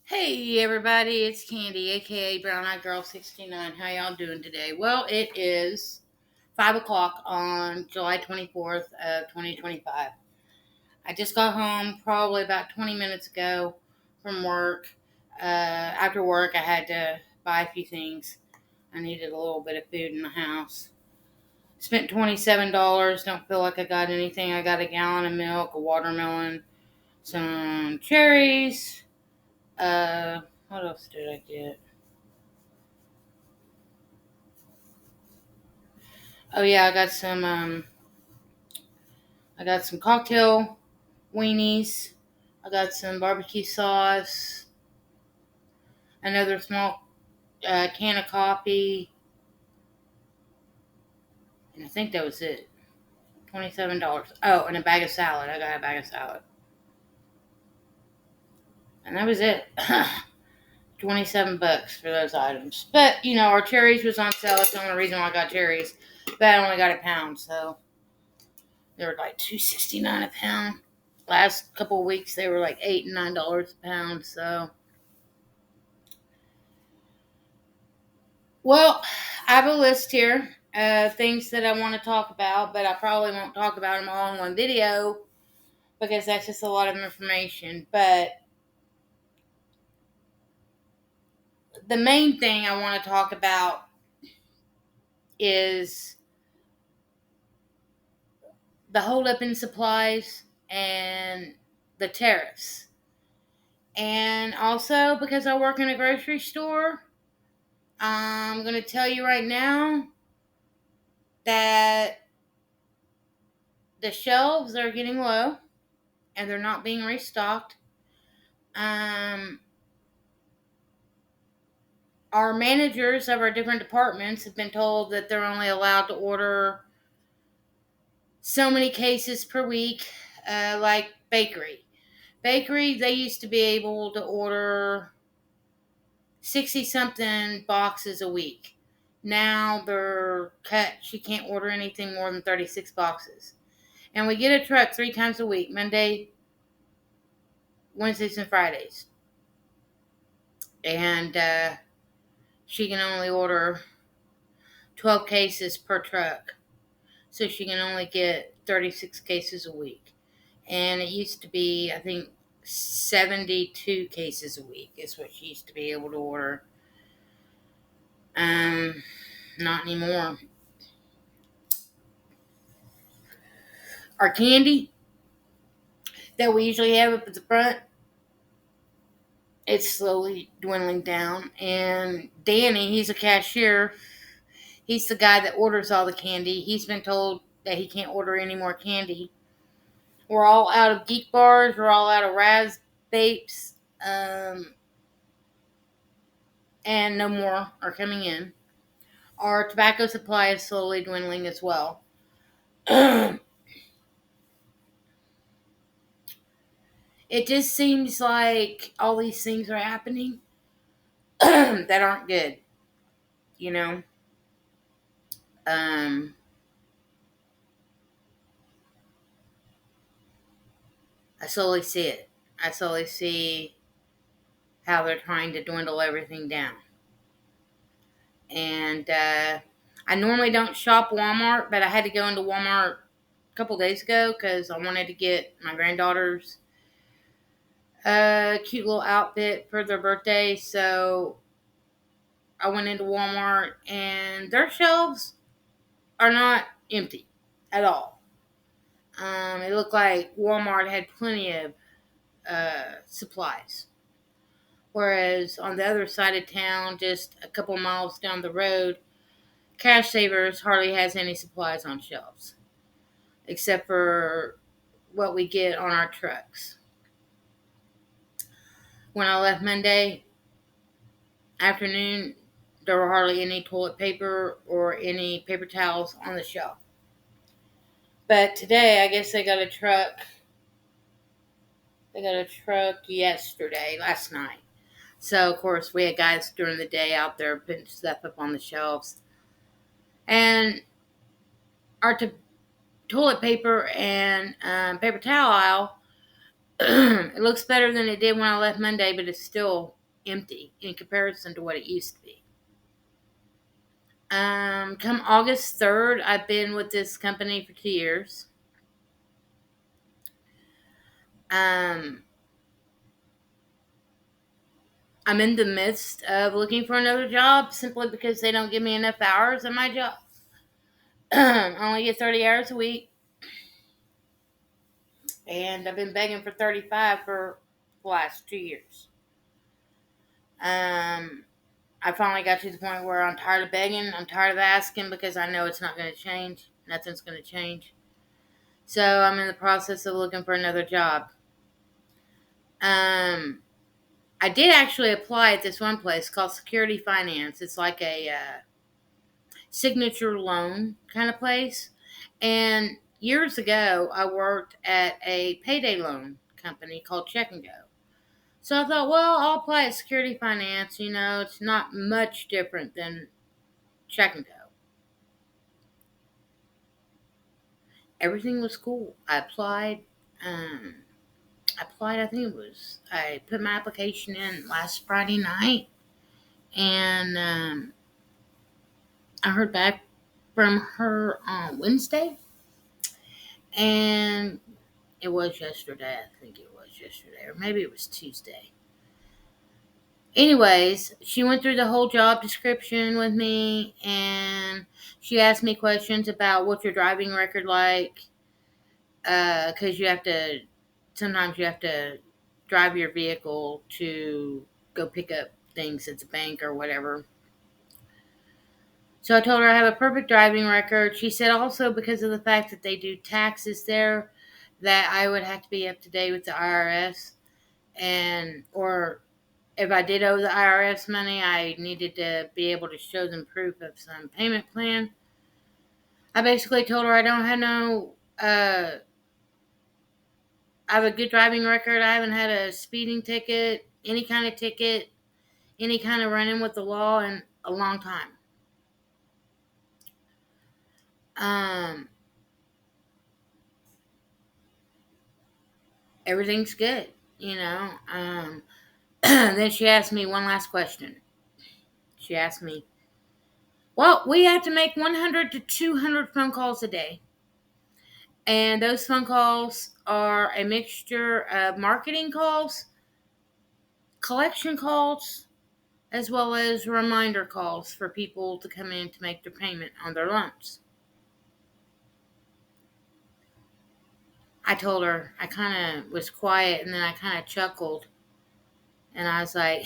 Hey everybody, it's Candy, aka Brown Eyed Girl 69. How y'all doing today? Well, it is 5 o'clock on July 24th of 2025. I just got home probably about 20 minutes ago from work. After work, I had to buy a few things. I needed a little bit of food in the house. Spent $27. Don't feel like I got anything. I got a gallon of milk, a watermelon, some cherries. What else did I get? Oh yeah, I got some cocktail weenies. I got some barbecue sauce. Another small can of coffee, and I think that was it. $27. Oh, and a bag of salad. I got a bag of salad, and that was it. $27 for those items. But our cherries was on sale. That's the only reason why I got cherries. But I only got a pound, so they were like $2.69 a pound. Last couple of weeks they were like $8 and $9 a pound. So, well, I have a list here of things that I want to talk about, but I probably won't talk about them all in one video because that's just a lot of information. But the main thing I want to talk about is the holdup in supplies and the tariffs. And also, because I work in a grocery store, I'm going to tell you right now that the shelves are getting low and they're not being restocked. Um, our managers of our different departments have been told that they're only allowed to order so many cases per week, like bakery. Bakery, they used to be able to order 60 something boxes a week. Now they're cut. She can't order anything more than 36 boxes. And we get a truck 3 times a week: Monday, Wednesdays, and Fridays. And she can only order 12 cases per truck. So she can only get 36 cases a week. And it used to be, I think, 72 cases a week is what she used to be able to order. Not anymore. Our candy that we usually have up at the front, it's slowly dwindling down. And Danny, he's a cashier. He's the guy that orders all the candy. He's been told that he can't order any more candy. We're all out of Geek Bars. We're all out of Raz Vapes. And no more are coming in. Our tobacco supply is slowly dwindling as well. It just seems like all these things are happening that aren't good, you know. Um, I slowly see it. I slowly see how they're trying to dwindle everything down. And I normally don't shop Walmart, but I had to go into Walmart a couple days ago because I wanted to get my granddaughter's cute little outfit for their birthday. So I went into Walmart, and their shelves are not empty at all. It looked like Walmart had plenty of supplies. Whereas on the other side of town, just a couple miles down the road, Cash Savers hardly has any supplies on shelves, except for what we get on our trucks. When I left Monday afternoon, there were hardly any toilet paper or any paper towels on the shelf. But today, I guess they got a truck. They got a truck last night. So, of course, we had guys during the day out there putting stuff up on the shelves. And our toilet paper and paper towel aisle, it looks better than it did when I left Monday, but it's still empty in comparison to what it used to be. Come August 3rd, I've been with this company for 2 years. Um, I'm in the midst of looking for another job simply because they don't give me enough hours in my job. I only get 30 hours a week, and I've been begging for 35 for the last 2 years. I finally got to the point where I'm tired of begging. I'm tired of asking because I know it's not going to change. Nothing's going to change. So I'm in the process of looking for another job. I did actually apply at this one place called Security Finance. It's like a signature loan kind of place. And years ago, I worked at a payday loan company called Check and Go. So I thought, well, I'll apply at Security Finance. You know, it's not much different than Check and Go. Everything was cool. I applied. Um, I put my application in last Friday night. And I heard back from her on Wednesday. And it was yesterday. I think it was yesterday. Or maybe it was Tuesday. Anyways, she went through the whole job description with me. And she asked me questions about what's your driving record like. Because sometimes you have to drive your vehicle to go pick up things at the bank or whatever. So I told her I have a perfect driving record. She said also because of the fact that they do taxes there, that I would have to be up to date with the IRS, or if I did owe the IRS money, I needed to be able to show them proof of some payment plan. I basically told her I don't have I have a good driving record. I haven't had a speeding ticket, any kind of ticket, any kind of run-in with the law in a long time. Everything's good, you know. Then she asked me one last question. She asked me, well, we have to make 100 to 200 phone calls a day. And those phone calls are a mixture of marketing calls, collection calls, as well as reminder calls for people to come in to make their payment on their loans. I told her, I kind of was quiet and then I kind of chuckled. And I was like,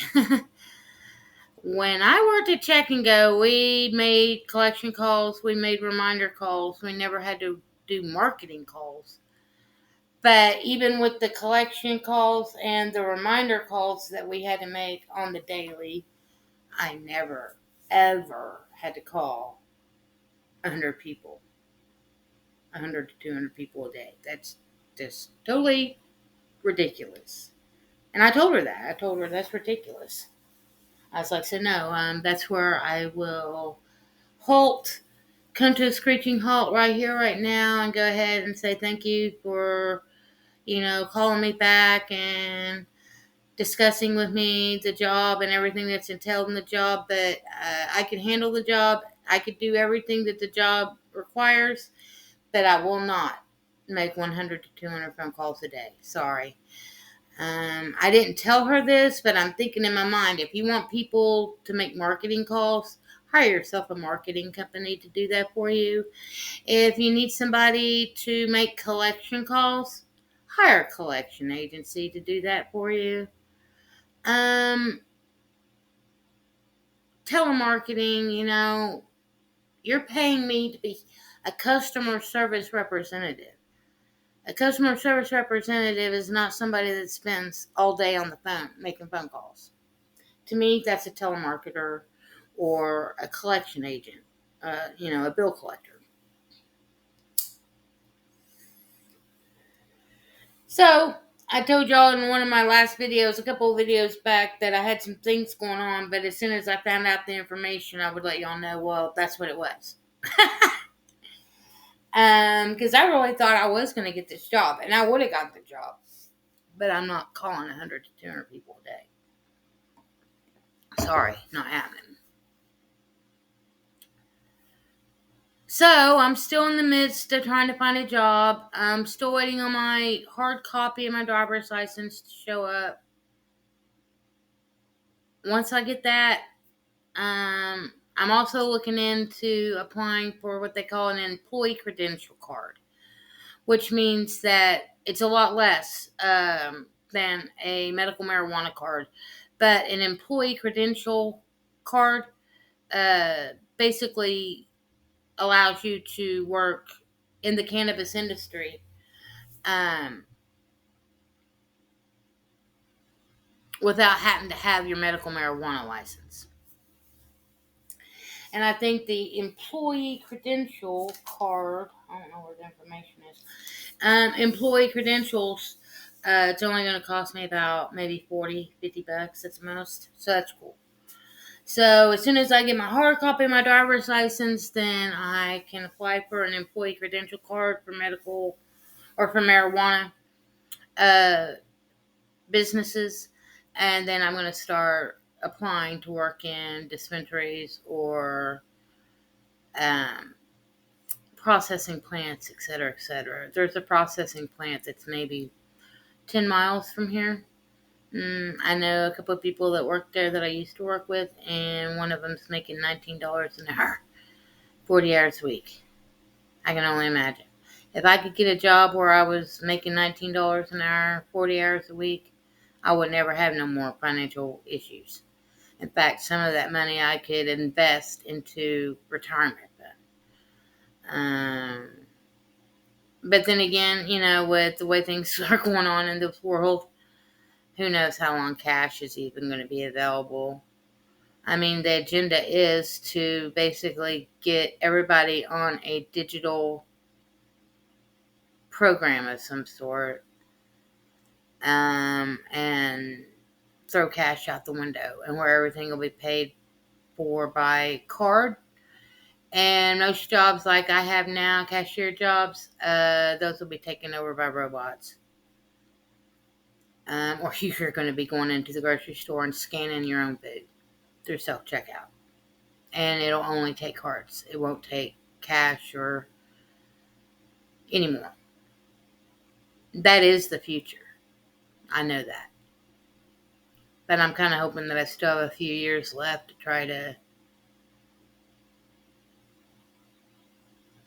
when I worked at Check and Go, we made collection calls, we made reminder calls, we never had to do marketing calls. But even with the collection calls and the reminder calls that we had to make on the daily, I never, ever had to call 100 people, 100 to 200 people a day. That's just totally ridiculous. And I told her that. I told her that's ridiculous. I was like, so no, that's where I will halt, come to a screeching halt right here, right now, and go ahead and say thank you for, calling me back and discussing with me the job and everything that's entailed in the job. But I can handle the job. I could do everything that the job requires, but I will not make 100 to 200 phone calls a day. Sorry. I didn't tell her this, but I'm thinking in my mind, if you want people to make marketing calls, hire yourself a marketing company to do that for you. If you need somebody to make collection calls, hire a collection agency to do that for you. Telemarketing, you're paying me to be a customer service representative. A customer service representative is not somebody that spends all day on the phone making phone calls. To me, that's a telemarketer or a collection agent, a bill collector. So, I told y'all in one of my last videos, a couple of videos back, that I had some things going on, but as soon as I found out the information, I would let y'all know, well, that's what it was. Because I really thought I was going to get this job, and I would have got the job. But I'm not calling 100 to 200 people a day. Sorry, not happening. So, I'm still in the midst of trying to find a job. I'm still waiting on my hard copy of my driver's license to show up. Once I get that, I'm also looking into applying for what they call an employee credential card, which means that it's a lot less than a medical marijuana card. But an employee credential card basically allows you to work in the cannabis industry um, without having to have your medical marijuana license. And I think the employee credential card, I don't know where the information is. Employee credentials, it's only going to cost me about maybe 40, 50 bucks at the most. So that's cool. So as soon as I get my hard copy of my driver's license, then I can apply for an employee credential card for medical or for marijuana uh, businesses. And then I'm going to start applying to work in dispensaries or um, processing plants, et cetera, et cetera. There's a processing plant that's maybe 10 miles from here. I know a couple of people that work there that I used to work with, and one of them's making $19 an hour, 40 hours a week. I can only imagine. If I could get a job where I was making $19 an hour, 40 hours a week, I would never have no more financial issues. In fact, some of that money I could invest into retirement. Um, but then again, with the way things are going on in this world, who knows how long cash is even going to be available. I mean, the agenda is to basically get everybody on a digital program of some sort, and throw cash out the window, and where everything will be paid for by card. And most jobs like I have now, cashier jobs, those will be taken over by robots. Or you're going to be going into the grocery store and scanning your own food through self-checkout. And it'll only take cards. It won't take cash or anymore. That is the future. I know that. But I'm kind of hoping that I still have a few years left to try to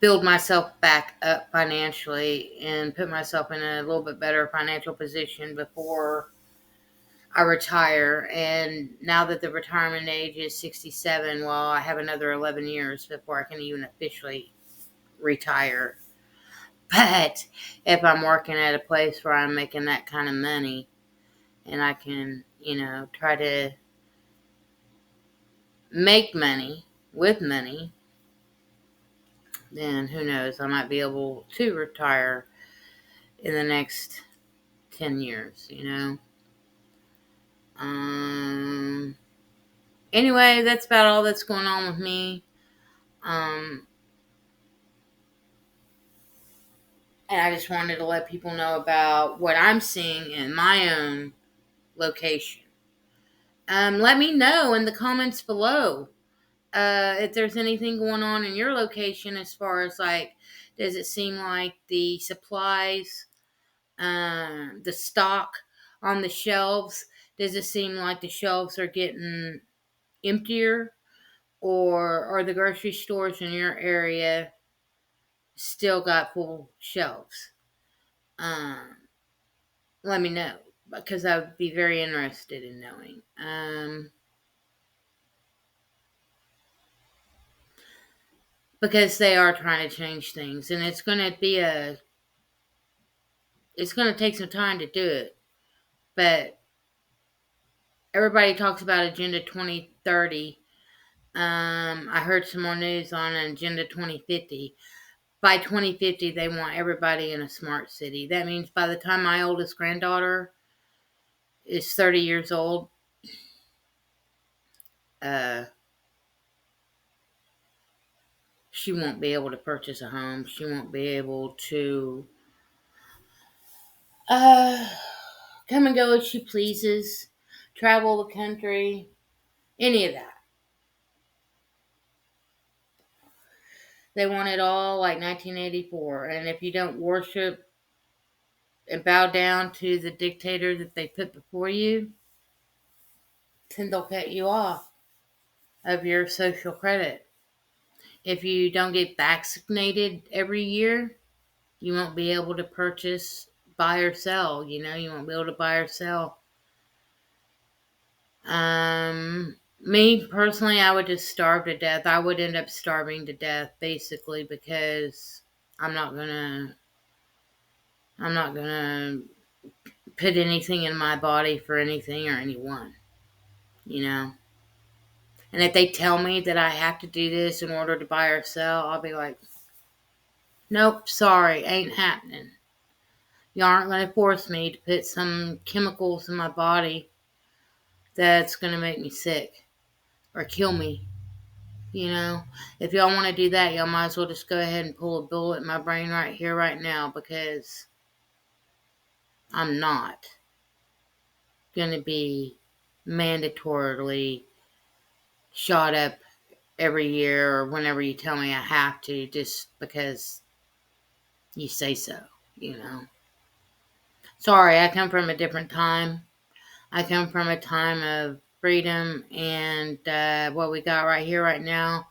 build myself back up financially and put myself in a little bit better financial position before I retire. And now that the retirement age is 67, well, I have another 11 years before I can even officially retire. But if I'm working at a place where I'm making that kind of money and I can, try to make money with money, then who knows, I might be able to retire in the next 10 years, Anyway, that's about all that's going on with me. And I just wanted to let people know about what I'm seeing in my own location. Let me know in the comments below if there's anything going on in your location as far as does it seem like the supplies, the stock on the shelves, does it seem like the shelves are getting emptier, or are the grocery stores in your area still got full shelves? Let me know, because I would be very interested in knowing. Because they are trying to change things, and it's going to take some time to do it. But everybody talks about Agenda 2030. I heard some more news on Agenda 2050. By 2050, they want everybody in a smart city. That means by the time my oldest granddaughter is 30 years old, she won't be able to purchase a home. She won't be able to come and go as she pleases, travel the country, any of that. They want it all like 1984. And if you don't worship and bow down to the dictator that they put before you, then they'll cut you off of your social credit. If you don't get vaccinated every year, you won't be able to purchase, buy or sell. You won't be able to buy or sell. Me personally, I would just starve to death. I would end up starving to death basically because I'm not gonna, I'm not gonna put anything in my body for anything or anyone, you know. And if they tell me that I have to do this in order to buy or sell, I'll be like, nope, sorry, ain't happening. You aren't going to force me to put some chemicals in my body that's going to make me sick or kill me. If y'all want to do that, y'all might as well just go ahead and pull a bullet in my brain right here, right now, because I'm not going to be mandatorily shot up every year or whenever you tell me I have to just because you say so. Sorry, I come from a different time. I come from a time of freedom, and what we got right here, right now,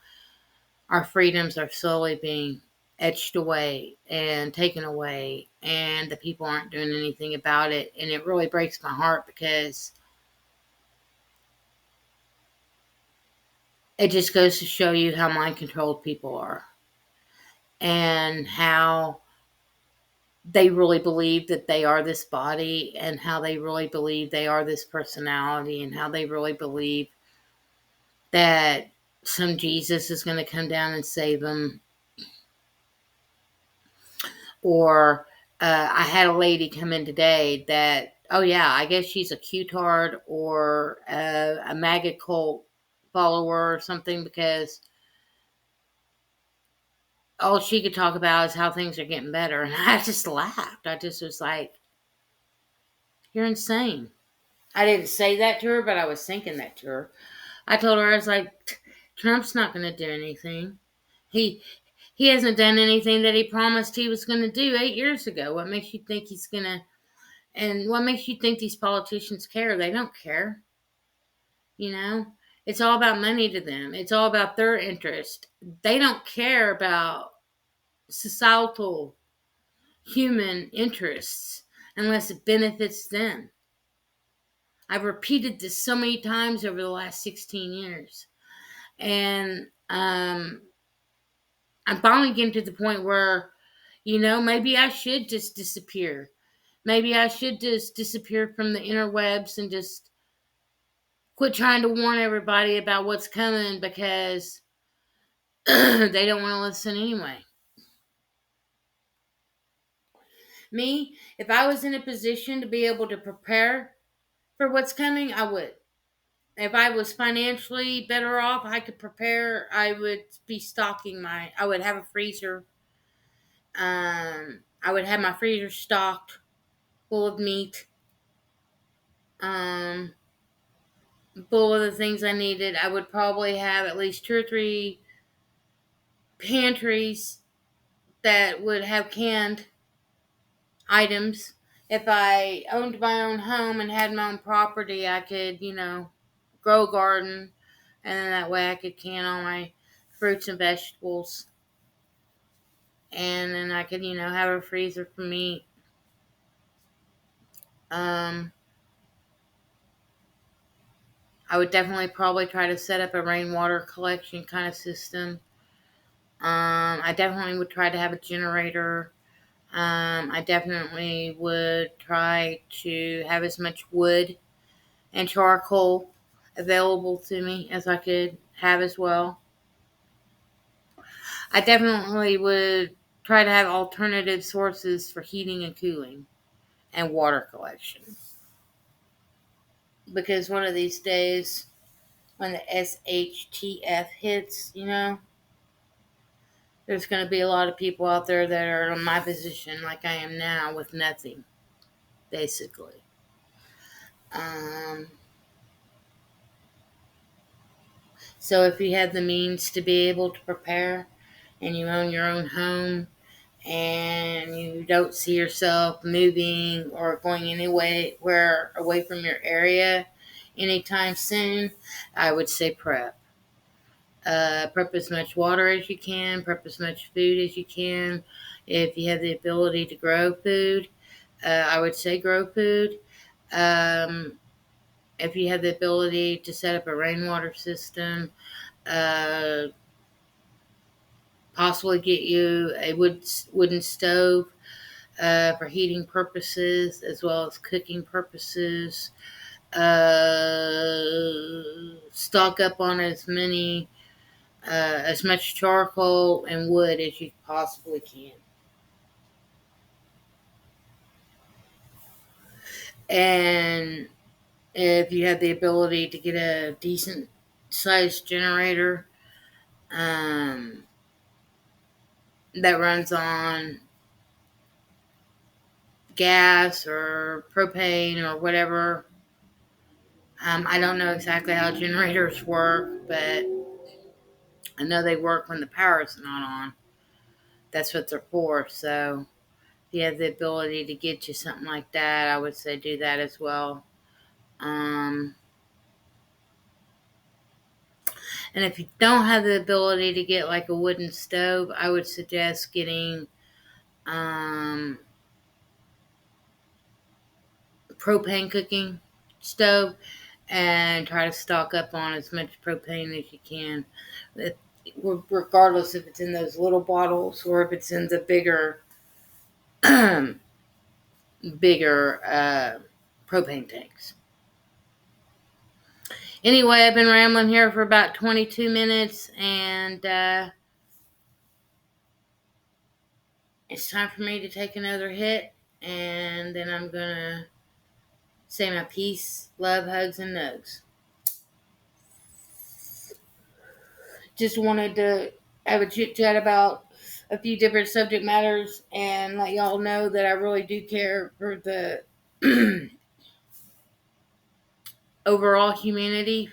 our freedoms are slowly being etched away and taken away, and the people aren't doing anything about it, and it really breaks my heart because it just goes to show you how mind-controlled people are and how they really believe that they are this body and how they really believe they are this personality and how they really believe that some Jesus is going to come down and save them. Or I had a lady come in today that, oh yeah, I guess she's a Q-tard or a MAGA cult follower or something, because all she could talk about is how things are getting better. And I just laughed. I just was like, you're insane. I didn't say that to her, but I was thinking that to her. I told her, I was like, Trump's not going to do anything. He he hasn't done anything that he promised he was going to do 8 years ago. What makes you think he's going to? And what makes you think these politicians care? They don't care. You know, it's all about money to them. It's all about their interest. They don't care about societal human interests unless it benefits them. I've repeated this so many times over the last 16 years. And I'm finally getting to the point where, maybe I should just disappear. Maybe I should just disappear from the interwebs and just quit trying to warn everybody about what's coming because they don't want to listen anyway. Me, if I was in a position to be able to prepare for what's coming, I would. If I was financially better off, I could prepare. I would be stocking I would have a freezer. I would have my freezer stocked full of meat, um, full of the things I needed. I would probably have at least 2 or 3 pantries that would have canned items. If I owned my own home and had my own property, I could, grow a garden, and then that way I could can all my fruits and vegetables. And then I could, have a freezer for meat. Um, I would definitely probably try to set up a rainwater collection kind of system. I definitely would try to have a generator. I definitely would try to have as much wood and charcoal available to me as I could have as well. I definitely would try to have alternative sources for heating and cooling and water collection. Because one of these days, when the SHTF hits, there's going to be a lot of people out there that are in my position like I am now with nothing, basically. Um, So if you have the means to be able to prepare and you own your own home and you don't see yourself moving or going anywhere away from your area anytime soon, I would say prep. Prep as much water as you can, prep as much food as you can. If you have the ability to grow food, I would say grow food. Um, if you have the ability to set up a rainwater system, uh, possibly get you a wooden stove for heating purposes as well as cooking purposes. Stock up on as much charcoal and wood as you possibly can. And if you have the ability to get a decent sized generator um, that runs on gas or propane or whatever. I don't know exactly how generators work, but I know they work when the power's not on. That's what they're for. So if you have the ability to get you something like that, I would say do that as well. Um, and if you don't have the ability to get like a wooden stove, I would suggest getting um, propane cooking stove and try to stock up on as much propane as you can. Regardless if it's in those little bottles or if it's in the bigger propane tanks. Anyway, I've been rambling here for about 22 minutes, and it's time for me to take another hit, and then I'm gonna say my peace, love, hugs, and nugs. Just wanted to have a chit chat about a few different subject matters and let y'all know that I really do care for the overall humanity,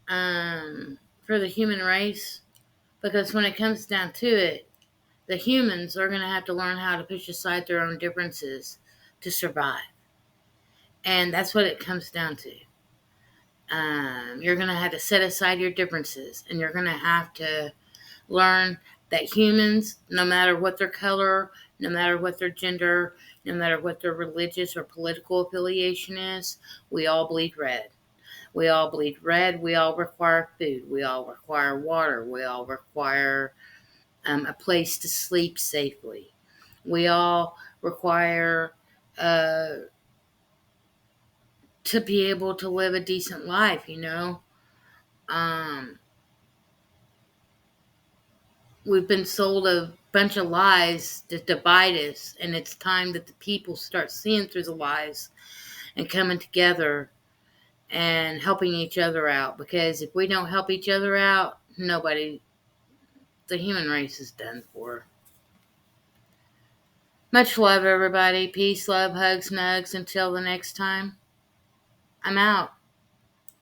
for the human race. Because when it comes down to it, the humans are going to have to learn how to push aside their own differences to survive. And that's what it comes down to. You're going to have to set aside your differences, and you're going to have to learn that humans, no matter what their color, no matter what their gender, no matter what their religious or political affiliation is, we all bleed red. We all bleed red. We all require food. We all require water. We all require a place to sleep safely. We all require to be able to live a decent life, you know. Um, we've been sold a bunch of lies that divide us, and it's time that the people start seeing through the lies and coming together and helping each other out. Because if we don't help each other out, the human race is done for. Much love, everybody. Peace, love, hugs, nugs. Until the next time, I'm out.